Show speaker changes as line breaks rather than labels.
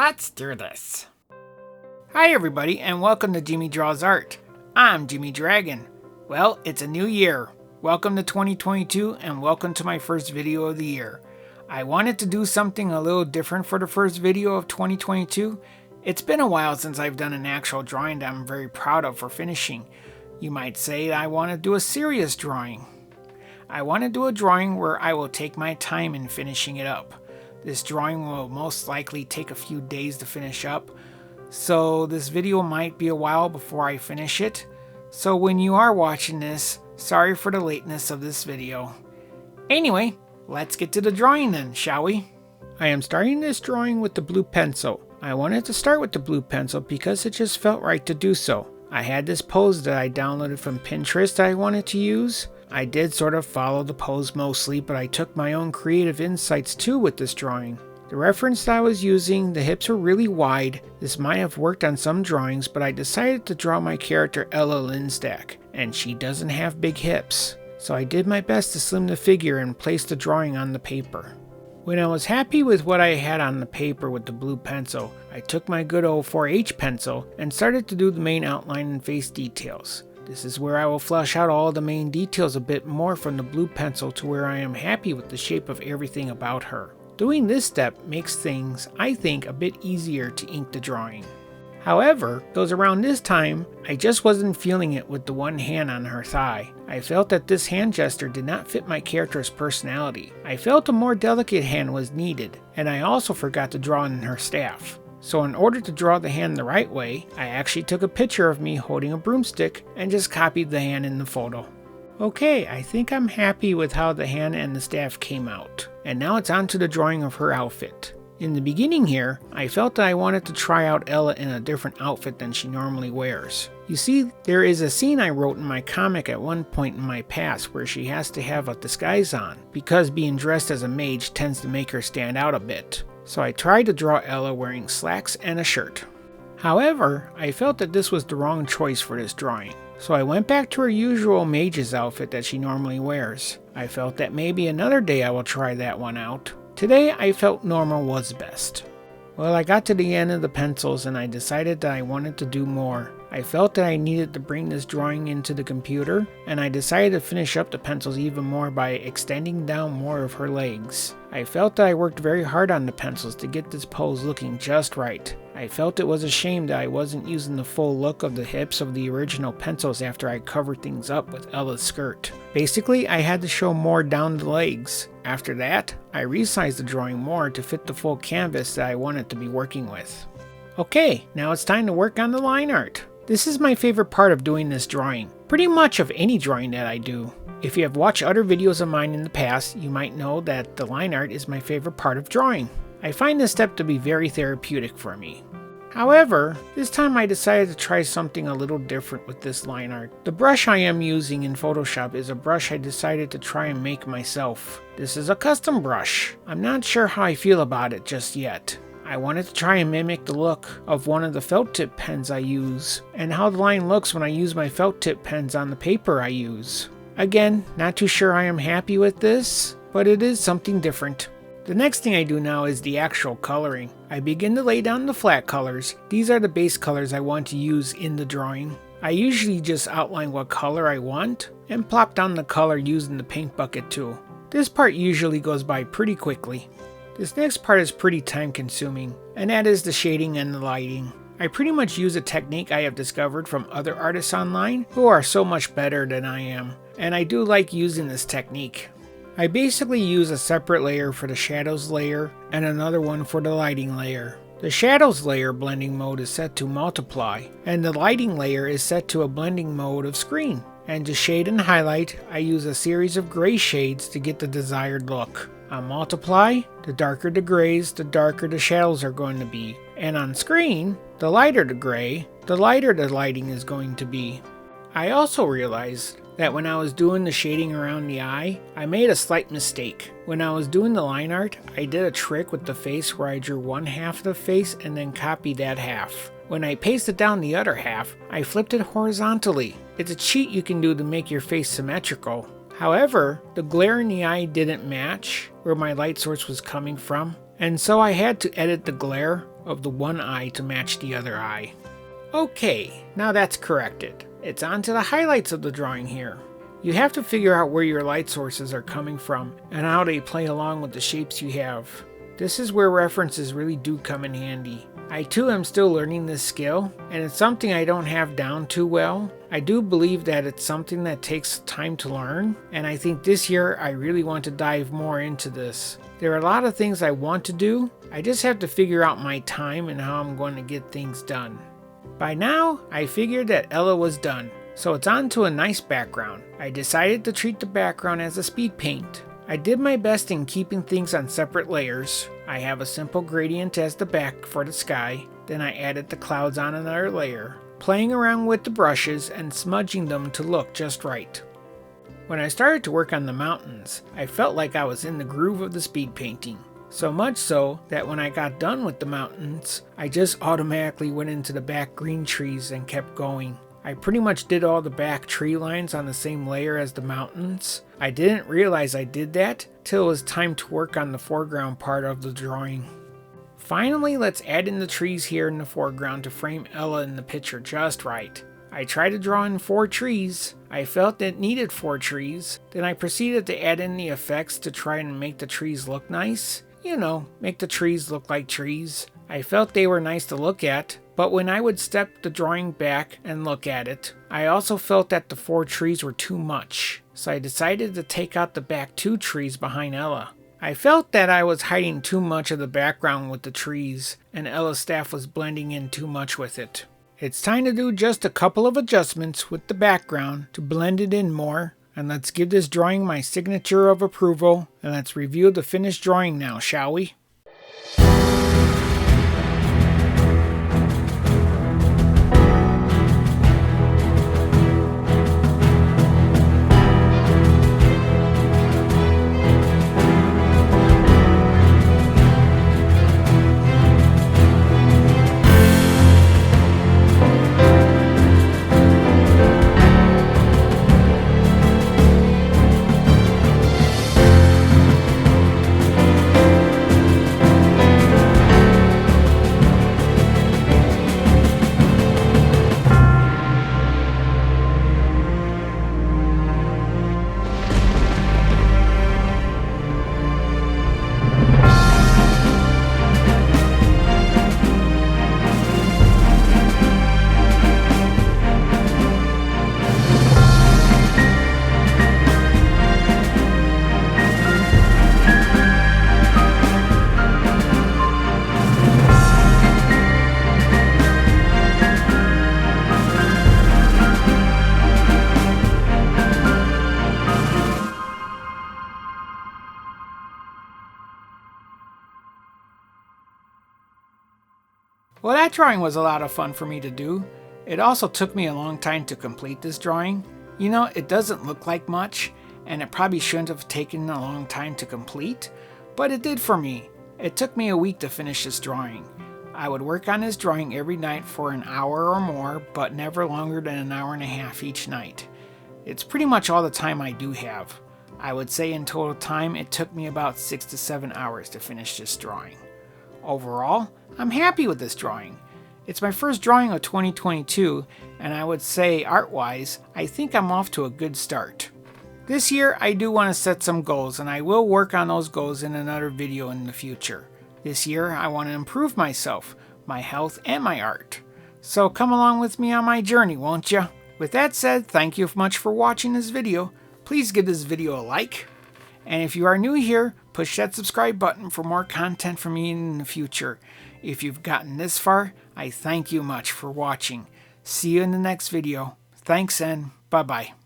Let's do this. Hi everybody and welcome to Jimmy Draws Art. I'm Jimmy Dragon. Well, it's a new year. Welcome to 2022 and welcome to my first video of the year. I wanted to do something a little different for the first video of 2022. It's been a while since I've done an actual drawing that I'm very proud of for finishing. You might say I want to do a serious drawing. I want to do a drawing where I will take my time in finishing it up. This drawing will most likely take a few days to finish up, so this video might be a while before I finish it. So when you are watching this, sorry for the lateness of this video. Anyway, let's get to the drawing then, shall we? I am starting this drawing with the blue pencil. I wanted to start with the blue pencil because it just felt right to do so. I had this pose that I downloaded from Pinterest that I wanted to use. I did sort of follow the pose mostly, but I took my own creative insights too with this drawing. The reference that I was using, the hips were really wide. This might have worked on some drawings, but I decided to draw my character Ella Linsdack, and she doesn't have big hips. So I did my best to slim the figure and place the drawing on the paper. When I was happy with what I had on the paper with the blue pencil, I took my good old 4H pencil and started to do the main outline and face details. This is where I will flesh out all the main details a bit more from the blue pencil to where I am happy with the shape of everything about her. Doing this step makes things, I think, a bit easier to ink the drawing. However, it was around this time, I just wasn't feeling it with the one hand on her thigh. I felt that this hand gesture did not fit my character's personality. I felt a more delicate hand was needed, and I also forgot to draw in her staff. So in order to draw the hand the right way, I actually took a picture of me holding a broomstick and just copied the hand in the photo. Okay, I think I'm happy with how the hand and the staff came out. And now it's on to the drawing of her outfit. In the beginning here, I felt that I wanted to try out Ella in a different outfit than she normally wears. You see, there is a scene I wrote in my comic at one point in my past where she has to have a disguise on, because being dressed as a mage tends to make her stand out a bit. So I tried to draw Ella wearing slacks and a shirt. However, I felt that this was the wrong choice for this drawing. So I went back to her usual mage's outfit that she normally wears. I felt that maybe another day I will try that one out. Today I felt normal was best. Well, I got to the end of the pencils and I decided that I wanted to do more. I felt that I needed to bring this drawing into the computer, and I decided to finish up the pencils even more by extending down more of her legs. I felt that I worked very hard on the pencils to get this pose looking just right. I felt it was a shame that I wasn't using the full look of the hips of the original pencils after I covered things up with Ella's skirt. Basically, I had to show more down the legs. After that, I resized the drawing more to fit the full canvas that I wanted to be working with. Okay, now it's time to work on the line art. This is my favorite part of doing this drawing, pretty much of any drawing that I do. If you have watched other videos of mine in the past, you might know that the line art is my favorite part of drawing. I find this step to be very therapeutic for me. However, this time I decided to try something a little different with this line art. The brush I am using in Photoshop is a brush I decided to try and make myself. This is a custom brush. I'm not sure how I feel about it just yet. I wanted to try and mimic the look of one of the felt tip pens I use, and how the line looks when I use my felt tip pens on the paper I use. Again, not too sure I am happy with this, but it is something different. The next thing I do now is the actual coloring. I begin to lay down the flat colors. These are the base colors I want to use in the drawing. I usually just outline what color I want, and plop down the color using the paint bucket tool. This part usually goes by pretty quickly. This next part is pretty time consuming, and that is the shading and the lighting. I pretty much use a technique I have discovered from other artists online who are so much better than I am, and I do like using this technique. I basically use a separate layer for the shadows layer and another one for the lighting layer. The shadows layer blending mode is set to multiply, and the lighting layer is set to a blending mode of screen. And to shade and highlight, I use a series of gray shades to get the desired look. On multiply, the darker the grays, the darker the shadows are going to be. And on screen, the lighter the gray, the lighter the lighting is going to be. I also realized that when I was doing the shading around the eye, I made a slight mistake. When I was doing the line art, I did a trick with the face where I drew one half of the face and then copied that half. When I pasted down the other half, I flipped it horizontally. It's a cheat you can do to make your face symmetrical. However, the glare in the eye didn't match where my light source was coming from, and so I had to edit the glare of the one eye to match the other eye. Okay, now that's corrected. It's on to the highlights of the drawing here. You have to figure out where your light sources are coming from and how they play along with the shapes you have. This is where references really do come in handy. I too am still learning this skill, and it's something I don't have down too well. I do believe that it's something that takes time to learn, and I think this year I really want to dive more into this. There are a lot of things I want to do, I just have to figure out my time and how I'm going to get things done. By now, I figured that Ella was done, so it's on to a nice background. I decided to treat the background as a speed paint. I did my best in keeping things on separate layers. I have a simple gradient as the back for the sky, then I added the clouds on another layer, playing around with the brushes and smudging them to look just right. When I started to work on the mountains, I felt like I was in the groove of the speed painting. So much so that when I got done with the mountains, I just automatically went into the back green trees and kept going. I pretty much did all the back tree lines on the same layer as the mountains. I didn't realize I did that till it was time to work on the foreground part of the drawing. Finally, let's add in the trees here in the foreground to frame Ella in the picture just right. I tried to draw in 4 trees. I felt it needed 4 trees. Then I proceeded to add in the effects to try and make the trees look nice. You know, make the trees look like trees. I felt they were nice to look at, but when I would step the drawing back and look at it, I also felt that the 4 trees were too much, so I decided to take out the back 2 trees behind Ella. I felt that I was hiding too much of the background with the trees, and Ella's staff was blending in too much with it. It's time to do just a couple of adjustments with the background to blend it in more, and let's give this drawing my signature of approval, and let's review the finished drawing now, shall we? Well, that drawing was a lot of fun for me to do. It also took me a long time to complete this drawing. You know, it doesn't look like much, and it probably shouldn't have taken a long time to complete, but it did for me. It took me a week to finish this drawing. I would work on this drawing every night for an hour or more, but never longer than an hour and a half each night. It's pretty much all the time I do have. I would say in total time it took me about 6 to 7 hours to finish this drawing. Overall, I'm happy with this drawing. It's my first drawing of 2022, and I would say art-wise, I think I'm off to a good start. This year, I do want to set some goals, and I will work on those goals in another video in the future. This year, I want to improve myself, my health, and my art. So come along with me on my journey, won't you? With that said, thank you much for watching this video. Please give this video a like. And if you are new here, push that subscribe button for more content from me in the future. If you've gotten this far, I thank you much for watching. See you in the next video. Thanks and bye-bye.